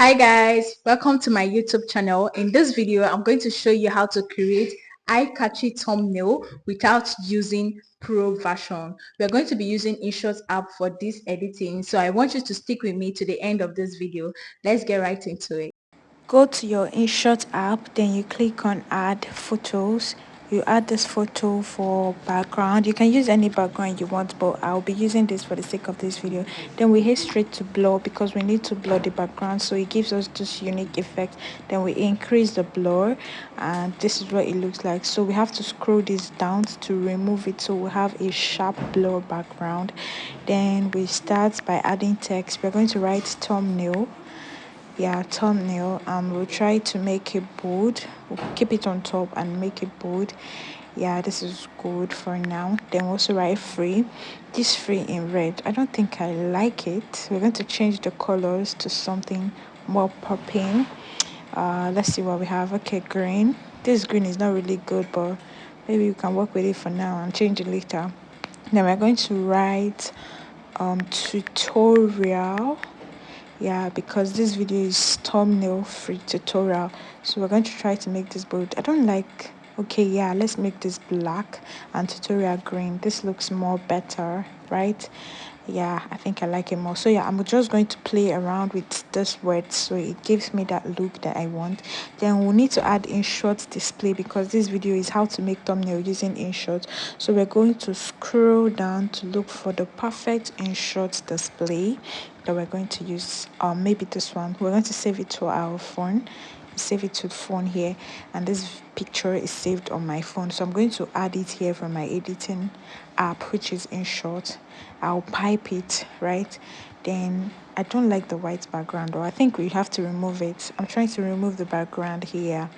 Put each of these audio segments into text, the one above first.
Hi guys, welcome to my YouTube channel. In this video, I'm going to show you how to create eye-catchy thumbnail without using pro version. We're going to be using InShot app for this editing, so I want you to stick with me to the end of this video. Let's get right into it. Go to your InShot app, then you click on add photos. You add this photo for background. You can use any background you want, but I'll be using this for the sake of this video. Then we hit straight to blur because we need to blur the background, so it gives us this unique effect. Then we increase the blur, and this is what it looks like. So we have to scroll this down to remove it, so we have a sharp blur background. Then we start by adding text. We're going to write thumbnail. Thumbnail. We'll try to make it bold. We'll keep it on top and make it bold. This is good for now. Then we'll also write free. This free in red, I don't think I like it. We're going to change the colors to something more popping. Let's see what we have. Okay, green. This green is not really good, but maybe you can work with it for now and change it later. Then we're going to write tutorial. Because this video is thumbnail free tutorial, so we're going to try to make this bold. I don't like. Let's make this black and tutorial green. This looks more better, right? I think I like it more. So I'm just going to play around with this word so it gives me that look that I want. Then we'll need to add InShot display because this video is how to make thumbnail using InShot. So we're going to scroll down to look for the perfect InShot display that we're going to use. Maybe this one. We're going to save it to our phone. Save it to the phone here, and this picture is saved on my phone, so I'm going to add it here from my editing app, which is InShot. I'll pipe it, right? Then I don't like the white background, or I think we have to remove it. I'm trying to remove the background here,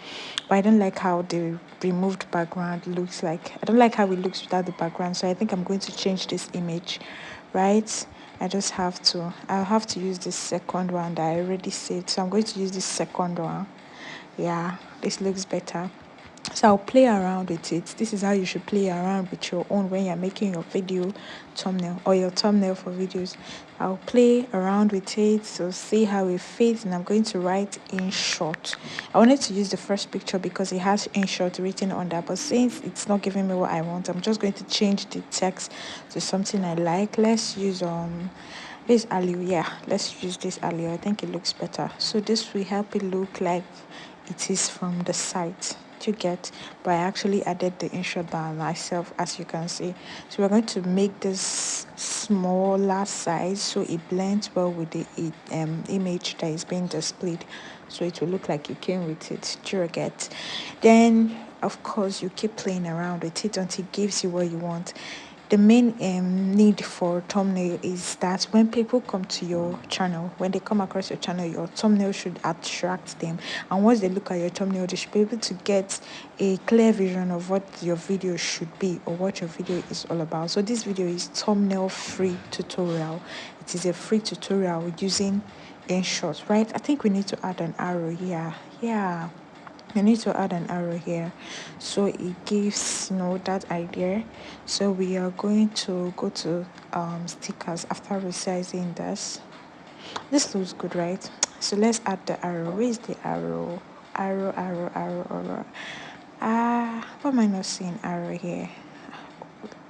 but I don't like how the removed background looks like. I don't like how it looks without the background, so I think I'm going to change this image, right? I'll have to use this second one that I already saved, so I'm going to use this second one. This looks better, so I'll play around with it. This is how you should play around with your own when you're making your video thumbnail or your thumbnail for videos. I'll play around with it to see how it fits, and I'm going to write InShot. I wanted to use the first picture because it has InShot written on that, but since it's not giving me what I want, I'm just going to change the text to something I like. Let's use this alley. Let's use this alley. I think it looks better, so this will help it look like it is from the site to get, but I actually added the InShot by myself, as you can see. So we're going to make this smaller size so it blends well with the image that is being displayed, so it will look like it came with it. Do you get? Then of course you keep playing around with it until it gives you what you want. The main need for thumbnail is that when people come to your channel, when they come across your channel, your thumbnail should attract them, and once they look at your thumbnail, they should be able to get a clear vision of what your video should be or what your video is all about. So this video is thumbnail free tutorial. It is a free tutorial using InShot, right? I think we need to add an arrow here. You need to add an arrow here so it gives that idea. So we are going to go to stickers after resizing this. This looks good, right? So let's add the arrow. Where is the arrow? Arrow. Why am I not seeing arrow here?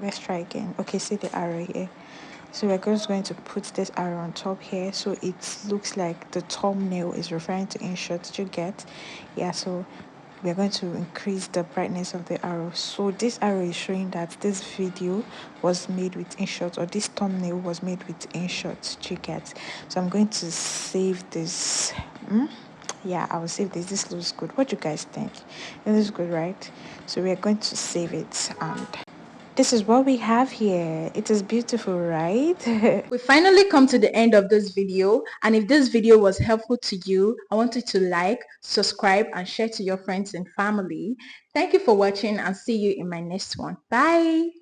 Let's try again. Okay, see the arrow here. So we're just going to put this arrow on top here so it looks like the thumbnail is referring to InShot. Did you get? So we're going to increase the brightness of the arrow. So this arrow is showing that this video was made with InShot, or this thumbnail was made with InShot. Did you get? So I'm going to save this. I will save this. This looks good. What do you guys think? It looks good, right? So we are going to save it, and this is what we have here. It is beautiful, right? We finally come to the end of this video, and if this video was helpful to you, I want you to like, subscribe, and share to your friends and family. Thank you for watching, and see you in my next one. Bye.